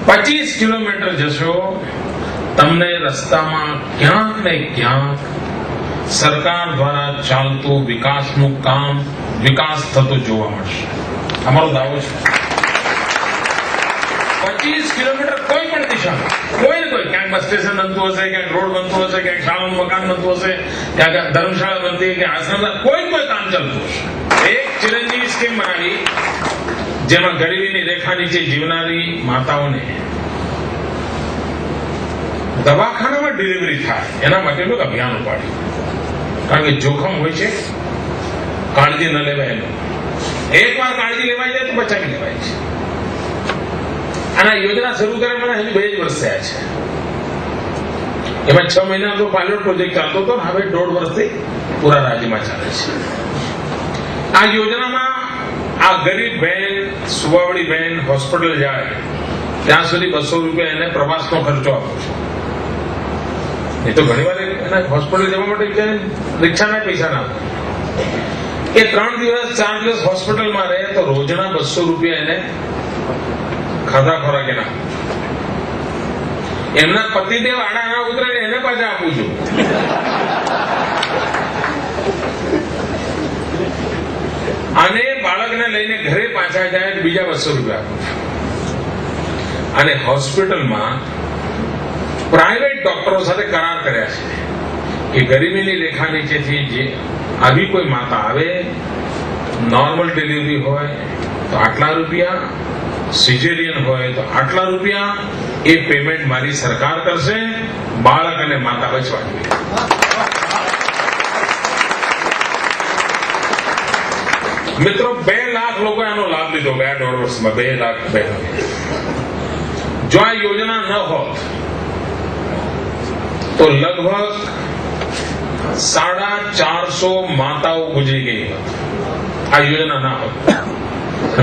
25 kilometre જશો, તમને રસ્તામાં ક્યાંક ને ક્યાંક સરકાર દ્વારા ચાલતું વિકાસનું કામ, વિકાસ થતો જોવા મળશે. અમારો દાવો છે 25 કિલોમીટર કોઈ પણ દિશામાં, કોઈ ને કોઈ, ક્યાંક બસ સ્ટેશન બનતું હશે, ક્યાંક રોડ બનતું હશે, ક્યાંક શાળાનું મકાન બનતું હશે, ક્યાંક ધર્મશાળા બનતી, ક્યાંક આશ્રમ, કોઈ કામ ચાલતું હશે. એક ચિરંજીવી સ્કીમ બનાવી જેમાં ગરીબીની રેખા નીચે જીવનારી માતાઓને દવાખાનામાં ડિલિવરી થાય એના માટેનું અભિયાન ઉપાડ્યું. કારણ કે જોખમ હોય છે, કાળજી ન લેવાય એનું. એકવાર કાળજી લેવાઈ જાય તો બચાવી લેવાય છે. અને આ યોજના શરૂ કર્યા મને હજુ 2 જ વર્ષ થયા છે. એમાં 6 મહિના તો પાયલોટ પ્રોજેક્ટ ચાલતો હતો, હવે 1.5 વર્ષથી પૂરા રાજ્યમાં ચાલે છે. આ યોજનામાં આ ગરીબ બહેન, સુવાવડી બહેન હોસ્પિટલ જાય ત્યાં સુધી 200 રૂપિયા એને પ્રવાસનો ખર્ચો આપો છો. એ તો ઘણી વાર એને હોસ્પિટલ જવા માટે રિક્ષાના પૈસા ના આપે. એ 3 દિવસ 4 દિવસ હોસ્પિટલમાં રહે તો રોજના 200 રૂપિયા એને ખાધા ખોરાક ના. એમના પતિદેવ આડા ના ઉતરે એને પાછા આપું છું. અને બાળકને લઈને ઘરે પાછા જાય તો બીજા 200 રૂપિયા આપું છું. અને હોસ્પિટલમાં પ્રાઇવેટ ડોક્ટરો સાથે કરાર કર્યા છે કે ગરીબીની રેખા નીચેથી જે આવી કોઈ માતા આવે, નોર્મલ ડિલિવરી હોય તો આટલા રૂપિયા, સિઝેરિયન હોય તો આટલા રૂપિયા, એ પેમેન્ટ મારી સરકાર કરશે. બાળક અને માતા બચવા જોઈએ. મિત્રો 2 લાખ લોકો આનો લાભ લીધો ગયા 1.5 વર્ષમાં. 2 લાખ. જો આ યોજના ન હોત તો લગભગ 450 માતાઓ ગુજરી ગઈ હોત. આ યોજના ના હોત.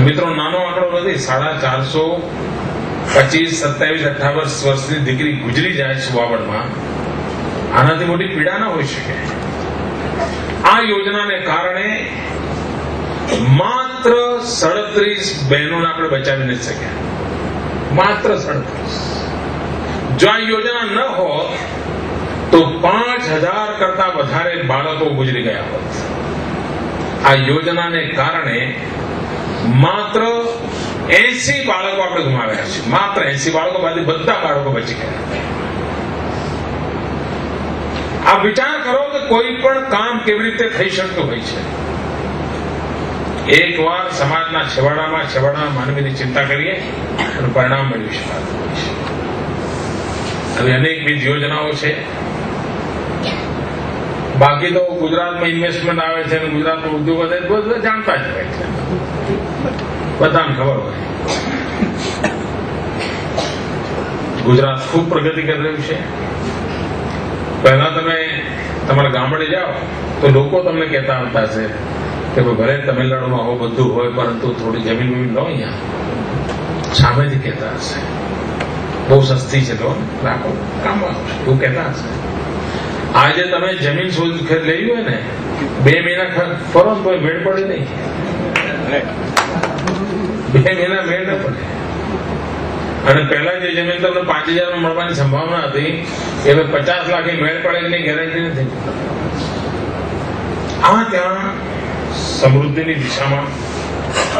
મિત્રો નાનો આંકડો નથી. 450, 25, 27, 28 વર્ષની દીકરી ગુજરી જાય સુવાવડમાં, આનાથી મોટી પીડા ના હોઈ શકે. આ યોજનાને કારણે માત્ર 37 બહેનોને આપણે બચાવી નથી શક્યા. માત્ર 37. જો આ યોજના ન હોત તો 5000 કરતા વધારે બાળકો ગુજરી ગયા હોત. આ યોજનાને કારણે માત્ર 80 બાળકો આપણે ગુમાવ્યા છે. માત્ર 80 બાળકો બાદ બધા બાળકો બચી ગયા. આ વિચાર કરો કે કોઈ પણ કામ કેવી રીતે થઈ શકતું હોય છે. એકવાર સમાજના છેવાડામાં માનવીની ચિંતા કરીએ અને પરિણામ મેળવી શકાતું હોય છે. હવે અનેકવિધ યોજનાઓ છે. બાકી તો ગુજરાતમાં ઇન્વેસ્ટમેન્ટ આવે છે અને ગુજરાતમાં ઉદ્યોગ વધે, બધા જાણતા જ હોય છે, બધાને ખબર હોય. ગુજરાત ખૂબ પ્રગતિ કરી રહ્યું છે. પહેલા તમે તમારા ગામડે જાઓ તો લોકો તમને કહેતા આવતા છે કે ભલે તમિલનાડુમાં હો, બધું હોય, પરંતુ થોડી જમીન લો અહીંયા. સામેથી કહેતા હશે બહુ સસ્તી છે, લો રાખો, કામ આવશે, એવું કહેતા હશે. આજે તમે જમીન લેવી હોય ને 2 મહિના ફરો તો મેળ પડે નહીં. 2 મહિના મેળ ન પડે. અને પહેલા જે જમીન તમને 5000 મળવાની સંભાવના હતી એ 50 લાખ મેળ પડે એની ગેરંટી નથી. આ ત્યાં સમૃદ્ધિની દિશામાં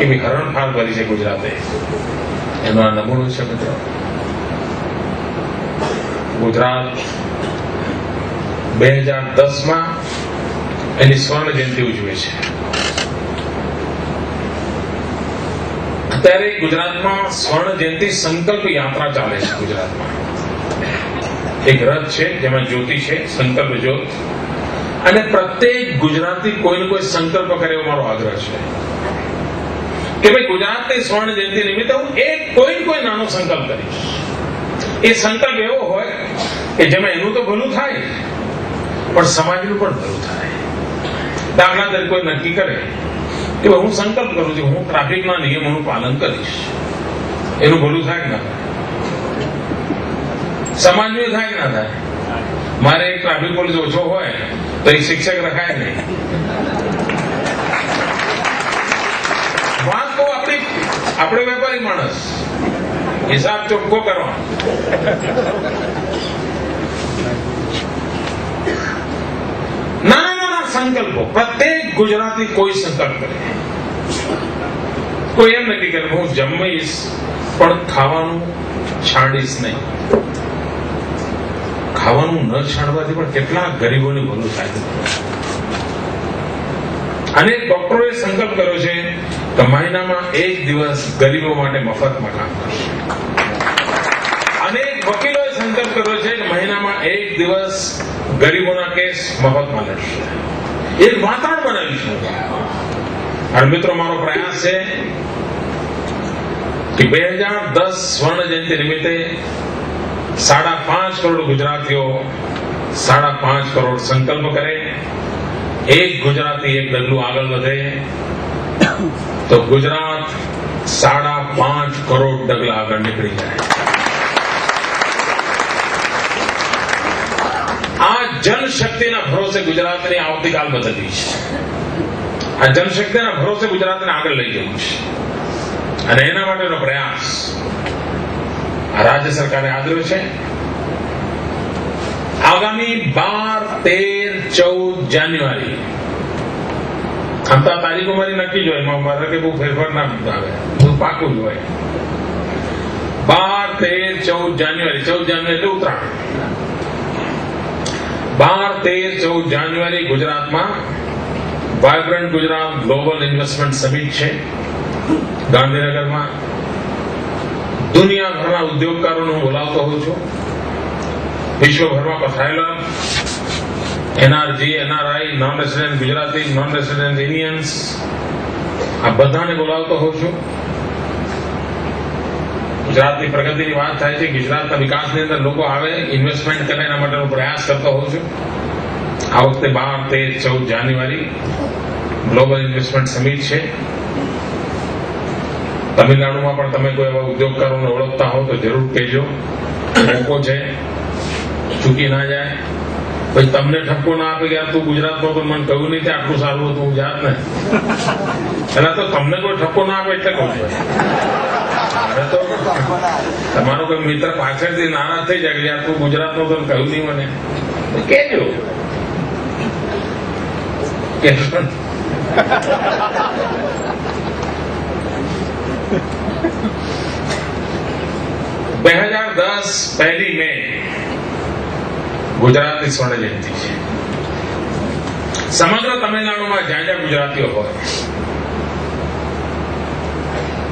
એવી હરણફાળ ભરી છે ગુજરાતે. એનો આ નમૂનો છે મિત્રો. ગુજરાત 2010માં એની સ્વર્ણ જયંતિ ઉજવે છે. અત્યારે ગુજરાતમાં સ્વર્ણ જયંતિ સંકલ્પ યાત્રા ચાલે છે. ગુજરાતમાં એક રથ છે જેમાં જ્યોતિ છે, સંકલ્પ જ્યોત. અને પ્રત્યેક ગુજરાતી કોઈને કોઈ સંકલ્પ કરે એવો મારો આગ્રહ છે કે ભાઈ ગુજરાતની સ્વર્ણ જયંતિ નિમિત્તે હું કોઈ નાનો સંકલ્પ કરીશ. એ સંકલ્પ એવો હોય કે જેમાં એનું તો ભલું થાય પણ સમાજનું પણ ભલું થાય. દાખલા તરીકે કોઈ નક્કી કરે કે હું સંકલ્પ કરું છું હું ટ્રાફિકના નિયમોનું પાલન કરીશ. એનું ભલું થાય કે ના થાય? સમાજનું થાય કે ના થાય? મારે એક ટ્રાફિક પોલીસ ઓછો હોય તો એક શિક્ષક રખાય નહીં. વાત બહુ આપણે વેપારી માણસ હિસાબ ચોખ્ખો કરો. નાના સંકલ્પો પ્રત્યેક ગુજરાતી કોઈ સંકલ્પ કરે. કોઈ એમ નથી કે હું જમીશ પણ ખાવાનું છાડીશ નહીં. ખાવાનું ન છાડવાથી પણ કેટલા ગરીબોને ભલું થાય. અનેક ડોક્ટરોએ સંકલ્પ કર્યો છે કે મહિનામાં એક દિવસ ગરીબો માટે મફતમાં કામ કરશે. અનેક વકીલોએ સંકલ્પ કર્યો છે કે મહિનામાં એક દિવસ ગરીબોના કેસ મફતમાં લડશે. એક વાતાવરણ બનાવીશું. અને મિત્રો, મારો પ્રયાસ છે કે 2010 સ્વર્ણ જયંતિ નિમિત્તે 5.5 કરોડ ગુજરાતીઓ 5.5 કરોડ સંકલ્પ કરે. એક ગુજરાતી એક ડગલું આગળ વધે તો ગુજરાત 5.5 કરોડ ડગલા આગળ નીકળી જાય. આ જનશક્તિના ભરોસે ગુજરાતની આવતીકાલ બદલવી છે. આ જનશક્તિના ભરોસે ગુજરાતને આગળ લઈ જવું છે. અને એના માટેનો પ્રયાસ આ રાજ્ય સરકારે આદર્યો છે. આગામી 12, 13, 14 જાન્યુઆરી ખમતા તારીખો મારી નક્કી જ હોય. મારે કે બહુ ફેરફાર ના આવે, બધું પાકું જ હોય. 12, 13, 14 જાન્યુઆરી. 14 જાન્યુઆરી એટલે ઉત્તરાયણ. 12, 13, 14 જાન્યુઆરી ગુજરાતમાં vibrant Gujarat global investment summit છે ગાંધીનગરમાં. દુનિયાભરના ઉદ્યોગકારોને હું બોલાવતો હોઉં છું. વિશ્વભરમાં પથરાયેલા NRG, NRI, non resident Gujarati, non resident Indians, આ બધાને બોલાવતો હોઉં છું. ગુજરાતની પ્રગતિની વાત થાય છે. ગુજરાતના વિકાસની અંદર લોકો આવે, ઇન્વેસ્ટમેન્ટ કરે, એના માટેનો પ્રયાસ કરતો હોઉં છું. આ વખતે 12, 13, 14 જાન્યુઆરી ગ્લોબલ ઇન્વેસ્ટમેન્ટ સમિટ છે. તમિલનાડુમાં પણ તમે કોઈ એવા ઉદ્યોગકારોને ઓળખતા હો તો જરૂર કહેજો. મોકો છે, ચૂકી ના જાય. પછી તમને ઠપકો ના આપે કે તું ગુજરાતમાં તો મને કહ્યું નહીં, આટલું સારું હતું, હું જાત ને. એના તો તમને કોઈ ઠપકો ના આપે એટલે કહું છું. અરે તો તમારો કોઈ મિત્ર પાછળથી નારાજ થઈ જાય કે યાર તું ગુજરાતમાં તો કહ્યું નહીં મને, કેજો. પહેલી મે ગુજરાતની સ્વર્ણ જયંતિ છે. સમગ્ર તમિલનાડુમાં જ્યાં જ્યાં ગુજરાતીઓ હોય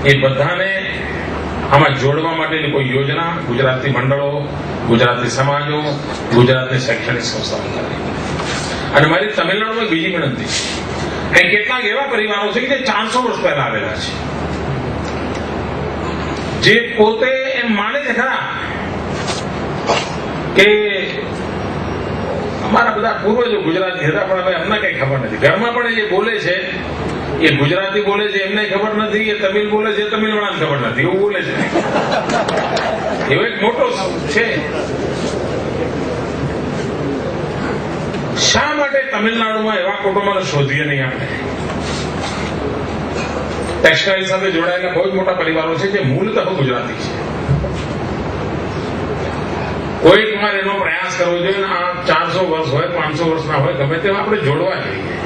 એ બધાને આમાં જોડવા માટેની કોઈ યોજના ગુજરાતી મંડળો, ગુજરાતી સમાજો, ગુજરાતની શૈક્ષણિક સંસ્થાઓ કરે. અને મારી તમિલનાડુમાં બીજી વિનંતી છે. કેટલાક એવા પરિવારો છે કે જે 400 વર્ષ પહેલા આવેલા છે, જે પોતે એમ માને છે ખરા કે અમારા બધા પૂર્વજો ગુજરાતી હતા, પણ હવે અમને કઈ ખબર નથી. ઘરમાં પણ જે બોલે છે એ ગુજરાતી બોલે છે, એમને ખબર નથી. એ તમિલ બોલે છે, તમિલવાળાને ખબર નથી, એવું બોલે છે. એવો એક મોટો છે. શા માટે તમિલનાડુમાં એવા કુટુંબોને શોધીએ નહીં આપણે? ટેક્સટાઇલ સાથે જોડાયેલા બહુ જ મોટા પરિવારો છે જે મૂળતઃ ગુજરાતી છે. કોઈક વાર એનો પ્રયાસ કરવો જોઈએ. આ 400 વર્ષ હોય, 500 વર્ષના હોય, ગમે તેમ આપણે જોડવા જોઈએ.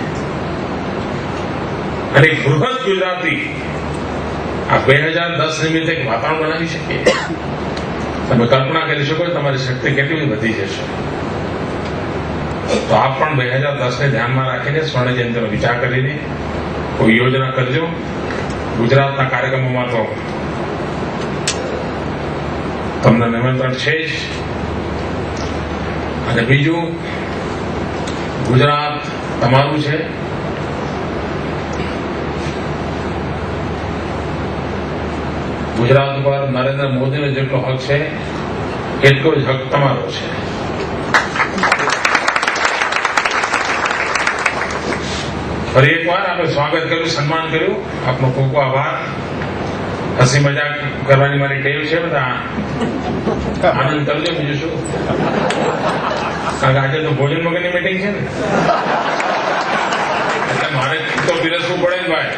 અને બૃહદ ગુજરાતી આ 2010 નિમિત્તે એક વાતાવરણ બનાવી શકીએ. તમે કલ્પના કરી શકો તમારી શક્તિ કેટલી વધી જશે. તો આપ પણ 2010ને ધ્યાનમાં રાખીને સ્વર્ણ જયંતિનો વિચાર કરીને કોઈ યોજના કરજો. ગુજરાતના કાર્યક્રમોમાં તો તમને નિમંત્રણ છે જ. અને બીજું, ગુજરાત તમારું છે. ગુજરાત ઉપર નરેન્દ્ર મોદીનો જેટલો હક છે એટલો જ હક તમારો છે. ફરી એકવાર આપણે સ્વાગત કર્યું, સન્માન કર્યું. આપનો ખૂબ ખૂબ આભાર. હસી મજાક કરવાની મારી ટેવ છે. બધા આનંદ કરજો. બીજું શું, કારણ કે આજે તો ભોજન વગરની મીટિંગ છે ને, એટલે મારે તો પીરસવું પડે ને ભાઈ.